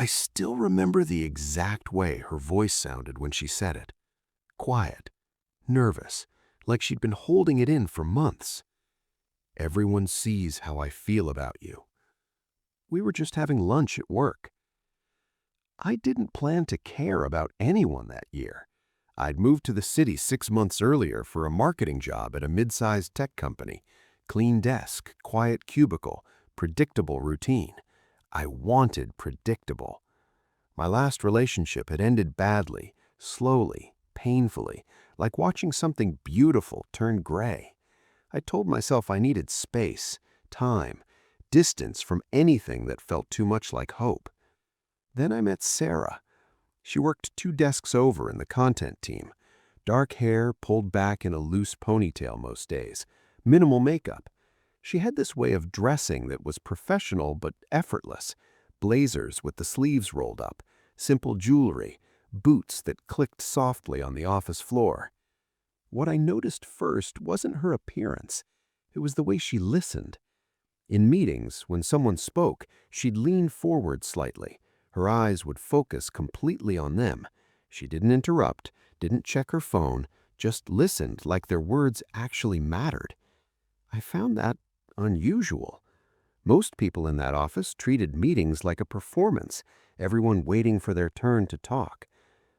I still remember the exact way her voice sounded when she said it. Quiet, nervous, like she'd been holding it in for months. Everyone sees how I feel about you. We were just having lunch at work. I didn't plan to care about anyone that year. I'd moved to the city 6 months earlier for a marketing job at a mid-sized tech company. Clean desk, quiet cubicle, predictable routine. I wanted predictable. My last relationship had ended badly, slowly, painfully, like watching something beautiful turn gray. I told myself I needed space, time, distance from anything that felt too much like hope. Then I met Sarah. She worked 2 desks over in the content team. Dark hair pulled back in a loose ponytail most days. Minimal makeup. She had this way of dressing that was professional but effortless. Blazers with the sleeves rolled up, simple jewelry, boots that clicked softly on the office floor. What I noticed first wasn't her appearance. It was the way she listened. In meetings, when someone spoke, she'd lean forward slightly. Her eyes would focus completely on them. She didn't interrupt, didn't check her phone, just listened like their words actually mattered. I found that unusual. Most people in that office treated meetings like a performance, everyone waiting for their turn to talk.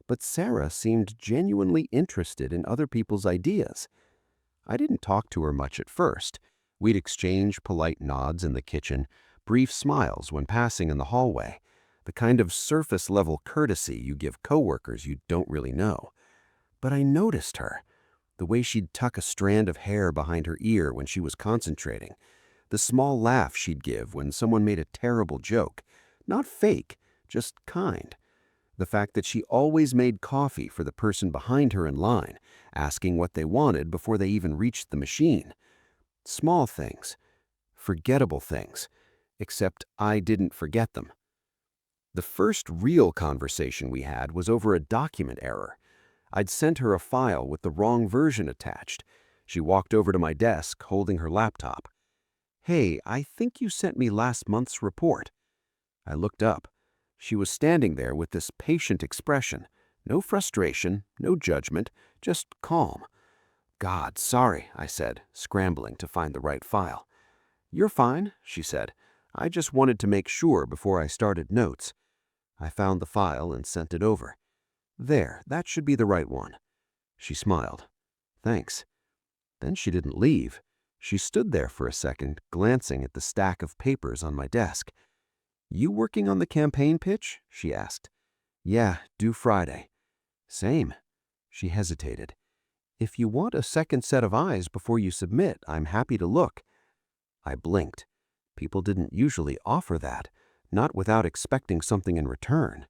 But Sarah seemed genuinely interested in other people's ideas. I didn't talk to her much at first. We'd exchange polite nods in the kitchen, brief smiles when passing in the hallway, the kind of surface-level courtesy you give coworkers you don't really know. But I noticed her, the way she'd tuck a strand of hair behind her ear when she was concentrating, the small laugh she'd give when someone made a terrible joke, not fake, just kind. The fact that she always made coffee for the person behind her in line, asking what they wanted before they even reached the machine. Small things, forgettable things, except I didn't forget them. The first real conversation we had was over a document error. I'd sent her a file with the wrong version attached. She walked over to my desk, holding her laptop. "Hey, I think you sent me last month's report." I looked up. She was standing there with this patient expression. No frustration, no judgment, just calm. "God, sorry," I said, scrambling to find the right file. "You're fine," she said. "I just wanted to make sure before I started notes." I found the file and sent it over. "There, that should be the right one." She smiled. "Thanks." Then she didn't leave. She stood there for a second, glancing at the stack of papers on my desk. "You working on the campaign pitch?" she asked. "Yeah, due Friday." "Same." She hesitated. "If you want a second set of eyes before you submit, I'm happy to look." I blinked. People didn't usually offer that, not without expecting something in return.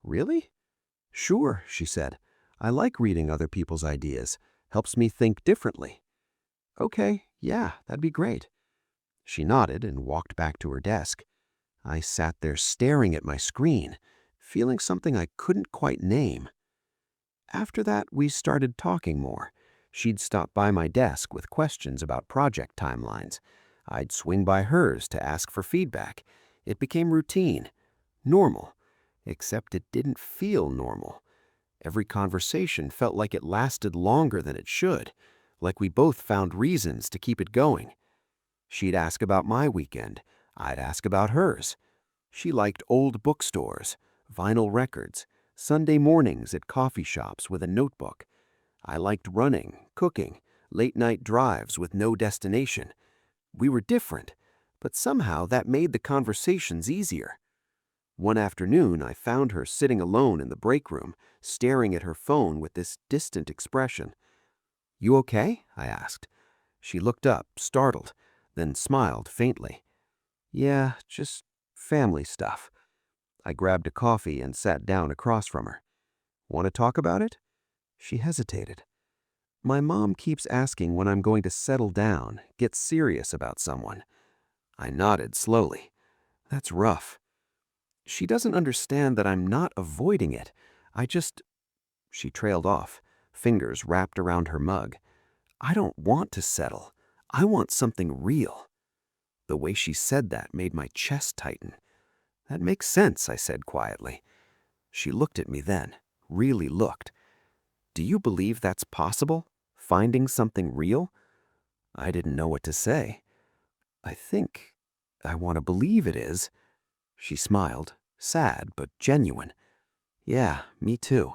"Really?" "Sure," she said. "I like reading other people's ideas. Helps me think differently." "Okay, yeah, that'd be great." She nodded and walked back to her desk. I sat there staring at my screen, feeling something I couldn't quite name. After that, we started talking more. She'd stop by my desk with questions about project timelines. I'd swing by hers to ask for feedback. It became routine, normal, except it didn't feel normal. Every conversation felt like it lasted longer than it should, like we both found reasons to keep it going. She'd ask about my weekend. I'd ask about hers. She liked old bookstores, vinyl records, Sunday mornings at coffee shops with a notebook. I liked running, cooking, late-night drives with no destination. We were different, but somehow that made the conversations easier. One afternoon, I found her sitting alone in the break room, staring at her phone with this distant expression. "You okay?" I asked. She looked up, startled, then smiled faintly. "Yeah, just family stuff." I grabbed a coffee and sat down across from her. "Want to talk about it?" She hesitated. "My mom keeps asking when I'm going to settle down, get serious about someone." I nodded slowly. "That's rough." "She doesn't understand that I'm not avoiding it. I just—" She trailed off, fingers wrapped around her mug. "I don't want to settle. I want something real." The way she said that made my chest tighten. That makes sense, I said quietly. She looked at me then, really looked. Do you believe that's possible? Finding something real? I didn't know what to say. I think I want to believe it is. She smiled, sad but genuine. Yeah, me too.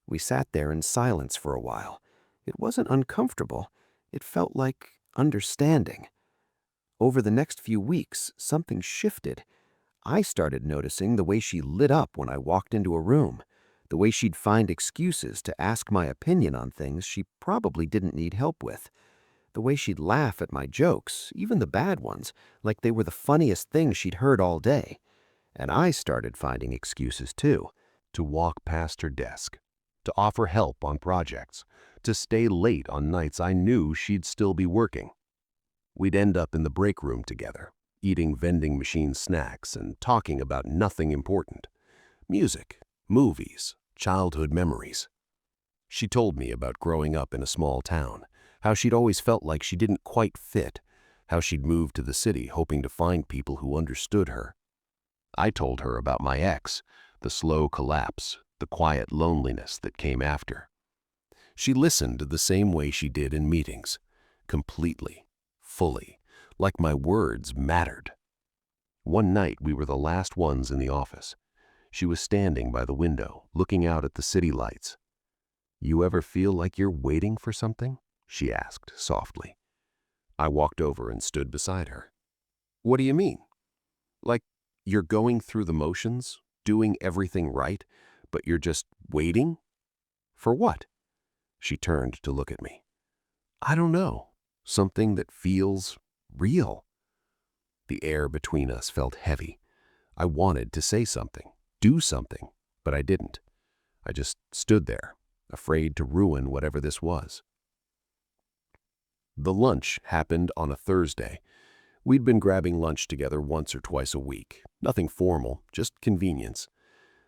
We sat there in silence for a while. It wasn't uncomfortable. It felt like understanding. Over the next few weeks, something shifted. I started noticing the way she lit up when I walked into a room, the way she'd find excuses to ask my opinion on things she probably didn't need help with, the way she'd laugh at my jokes, even the bad ones, like they were the funniest thing she'd heard all day. And I started finding excuses too. To walk past her desk, to offer help on projects, to stay late on nights I knew she'd still be working. We'd end up in the break room together, eating vending machine snacks and talking about nothing important. Music, movies, childhood memories. She told me about growing up in a small town, how she'd always felt like she didn't quite fit, how she'd moved to the city hoping to find people who understood her. I told her about my ex, the slow collapse, the quiet loneliness that came after. She listened the same way she did in meetings, completely, fully, like my words mattered. One night we were the last ones in the office. She was standing by the window, looking out at the city lights. "You ever feel like you're waiting for something?" she asked softly. I walked over and stood beside her. "What do you mean? Like you're going through the motions, doing everything right, but you're just waiting? For what?" She turned to look at me. "I don't know. Something that feels real." The air between us felt heavy. I wanted to say something, do something, but I didn't. I just stood there, afraid to ruin whatever this was. The lunch happened on a Thursday. We'd been grabbing lunch together once or twice a week. Nothing formal, just convenience.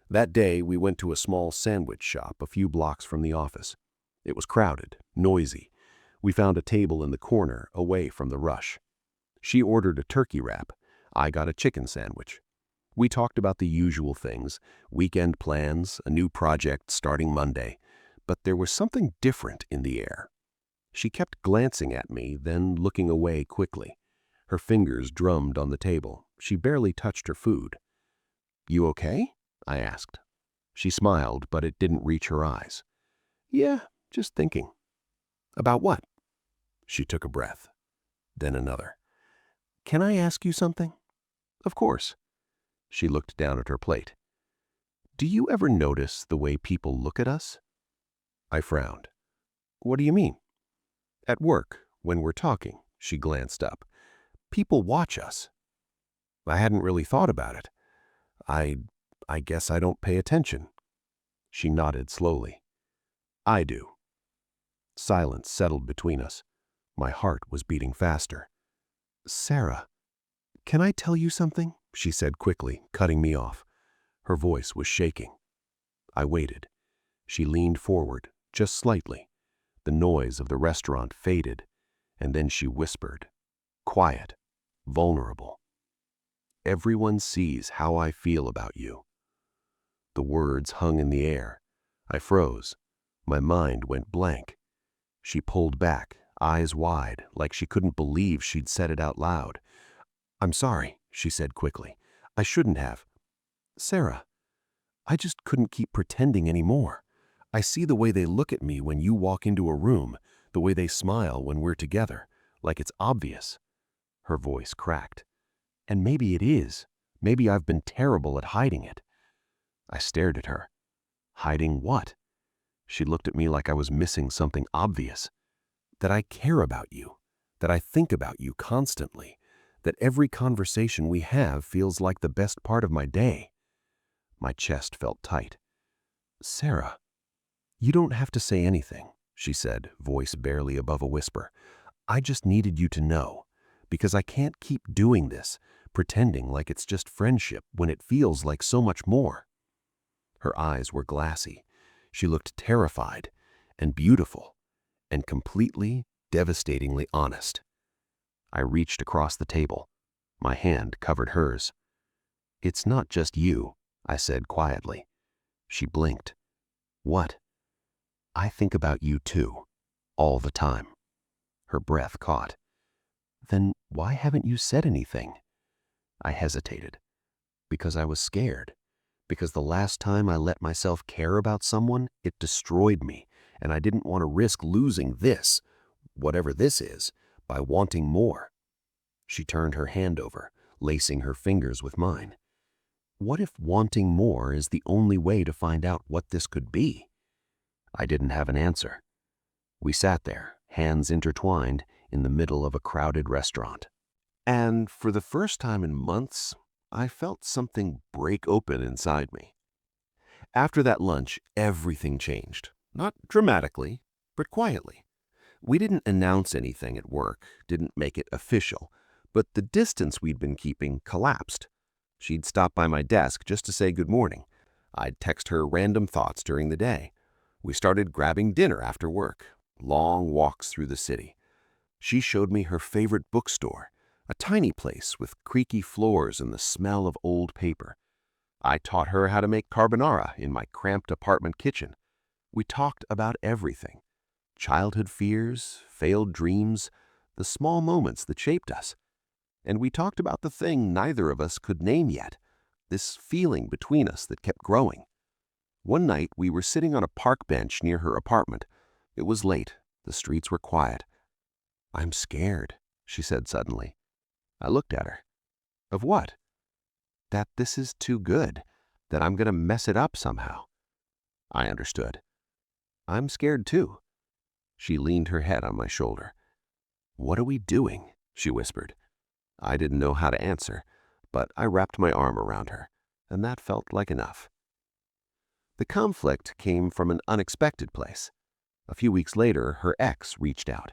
That day, we went to a small sandwich shop a few blocks from the office. It was crowded, noisy. We found a table in the corner, away from the rush. She ordered a turkey wrap. I got a chicken sandwich. We talked about the usual things, weekend plans, a new project starting Monday. But there was something different in the air. She kept glancing at me, then looking away quickly. Her fingers drummed on the table. She barely touched her food. "You okay?" I asked. She smiled, but it didn't reach her eyes. "Yeah, just thinking." "About what?" She took a breath, then another. "Can I ask you something?" "Of course." She looked down at her plate. "Do you ever notice the way people look at us?" I frowned. "What do you mean?" "At work, when we're talking," she glanced up. "People watch us." I hadn't really thought about it. I guess I don't pay attention." She nodded slowly. "I do." Silence settled between us. My heart was beating faster. "Sarah, can I tell you something?" she said quickly, cutting me off. Her voice was shaking. I waited. She leaned forward, just slightly. The noise of the restaurant faded, and then she whispered, quiet, vulnerable. "Everyone sees how I feel about you." The words hung in the air. I froze. My mind went blank. She pulled back, eyes wide, like she couldn't believe she'd said it out loud. "I'm sorry," she said quickly. "I shouldn't have." "Sarah, I just couldn't keep pretending anymore. I see the way they look at me when you walk into a room, the way they smile when we're together, like it's obvious." Her voice cracked. "And maybe it is. Maybe I've been terrible at hiding it." I stared at her. "Hiding what?" She looked at me like I was missing something obvious. "That I care about you, that I think about you constantly, that every conversation we have feels like the best part of my day." My chest felt tight. "Sarah, you don't have to say anything," she said, voice barely above a whisper. "I just needed you to know, because I can't keep doing this, pretending like it's just friendship when it feels like so much more." Her eyes were glassy. She looked terrified and beautiful and completely, devastatingly honest. I reached across the table. My hand covered hers. It's not just you, I said quietly. She blinked. What? I think about you too, all the time. Her breath caught. Then why haven't you said anything? I hesitated. Because I was scared. Because the last time I let myself care about someone, it destroyed me, and I didn't want to risk losing this, whatever this is, by wanting more. She turned her hand over, lacing her fingers with mine. What if wanting more is the only way to find out what this could be? I didn't have an answer. We sat there, hands intertwined, in the middle of a crowded restaurant. And for the first time in months, I felt something break open inside me. After that lunch, everything changed. Not dramatically, but quietly. We didn't announce anything at work, didn't make it official, but the distance we'd been keeping collapsed. She'd stop by my desk just to say good morning. I'd text her random thoughts during the day. We started grabbing dinner after work, long walks through the city. She showed me her favorite bookstore, a tiny place with creaky floors and the smell of old paper. I taught her how to make carbonara in my cramped apartment kitchen. We talked about everything. Childhood fears, failed dreams, the small moments that shaped us. And we talked about the thing neither of us could name yet, this feeling between us that kept growing. One night, we were sitting on a park bench near her apartment. It was late. The streets were quiet. I'm scared, she said suddenly. I looked at her. Of what? That this is too good, that I'm going to mess it up somehow. I understood. I'm scared too. She leaned her head on my shoulder. What are we doing? She whispered. I didn't know how to answer, but I wrapped my arm around her, and that felt like enough. The conflict came from an unexpected place. A few weeks later, her ex reached out.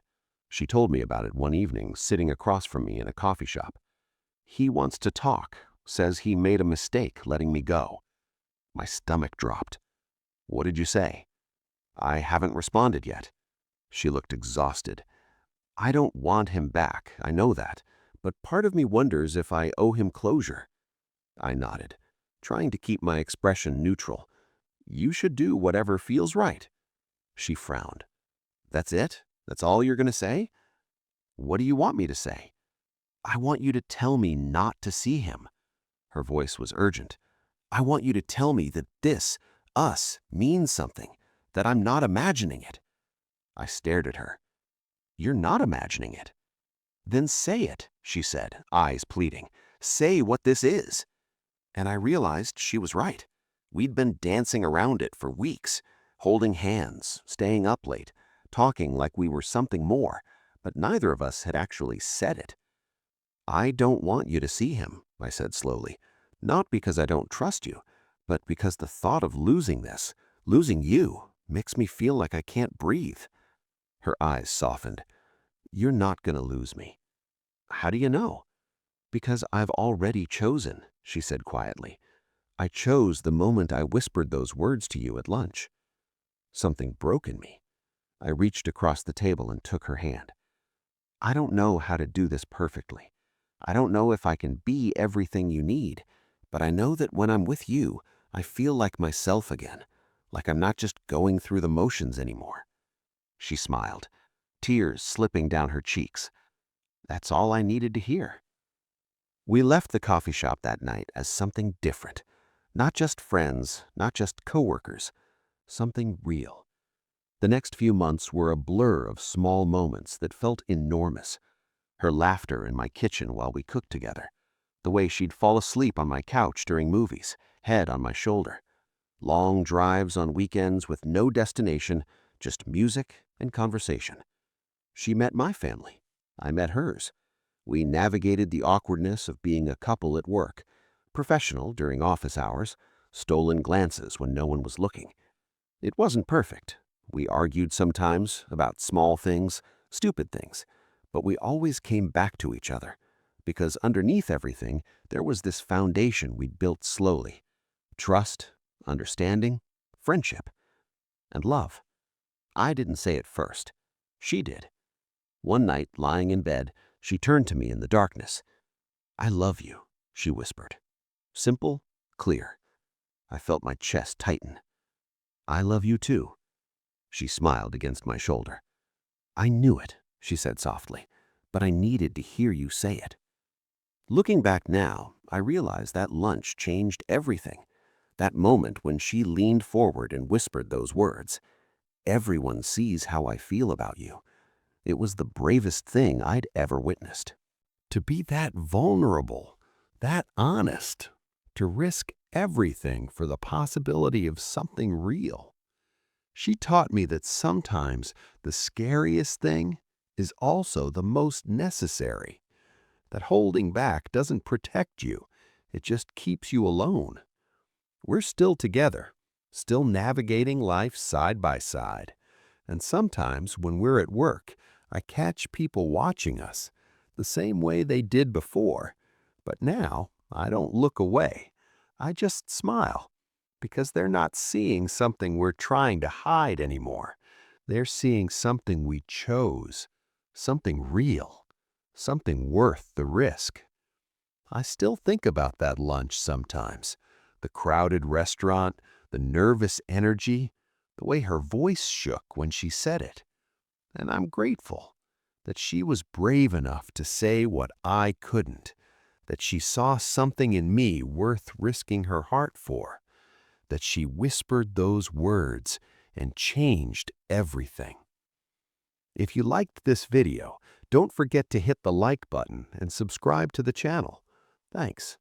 She told me about it one evening, sitting across from me in a coffee shop. He wants to talk, says he made a mistake letting me go. My stomach dropped. What did you say? I haven't responded yet. She looked exhausted. I don't want him back, I know that, but part of me wonders if I owe him closure. I nodded, trying to keep my expression neutral. You should do whatever feels right. She frowned. That's it? That's all you're going to say? What do you want me to say? I want you to tell me not to see him. Her voice was urgent. I want you to tell me that this, us, means something, that I'm not imagining it. I stared at her. You're not imagining it. Then say it, she said, eyes pleading. Say what this is. And I realized she was right. We'd been dancing around it for weeks, holding hands, staying up late, talking like we were something more, but neither of us had actually said it. I don't want you to see him, I said slowly, not because I don't trust you, but because the thought of losing this, losing you, makes me feel like I can't breathe. Her eyes softened. You're not going to lose me. How do you know? Because I've already chosen, she said quietly. I chose the moment I whispered those words to you at lunch. Something broke in me. I reached across the table and took her hand. I don't know how to do this perfectly. I don't know if I can be everything you need, but I know that when I'm with you, I feel like myself again, like I'm not just going through the motions anymore. She smiled, tears slipping down her cheeks. That's all I needed to hear. We left the coffee shop that night as something different. Not just friends, not just coworkers, something real. The next few months were a blur of small moments that felt enormous. Her laughter in my kitchen while we cooked together. The way she'd fall asleep on my couch during movies, head on my shoulder. Long drives on weekends with no destination, just music and conversation. She met my family. I met hers. We navigated the awkwardness of being a couple at work, professional during office hours, stolen glances when no one was looking. It wasn't perfect. We argued sometimes about small things, stupid things, but we always came back to each other, because underneath everything, there was this foundation we'd built slowly. Trust, understanding, friendship, and love. I didn't say it first. She did. One night, lying in bed, she turned to me in the darkness. I love you, she whispered. Simple, clear. I felt my chest tighten. "I love you too." She smiled against my shoulder. "I knew it," she said softly, "but I needed to hear you say it." Looking back now, I realize that lunch changed everything. That moment when she leaned forward and whispered those words, "Everyone sees how I feel about you." It was the bravest thing I'd ever witnessed. To be that vulnerable, that honest, to risk everything for the possibility of something real. She taught me that sometimes the scariest thing is also the most necessary, that holding back doesn't protect you, it just keeps you alone. We're still together, still navigating life side by side. And sometimes when we're at work, I catch people watching us the same way they did before. But now I don't look away. I just smile because they're not seeing something we're trying to hide anymore. They're seeing something we chose, something real, something worth the risk. I still think about that lunch sometimes. The crowded restaurant, the nervous energy, the way her voice shook when she said it. And I'm grateful that she was brave enough to say what I couldn't, that she saw something in me worth risking her heart for, that she whispered those words and changed everything. If you liked this video, don't forget to hit the like button and subscribe to the channel. Thanks.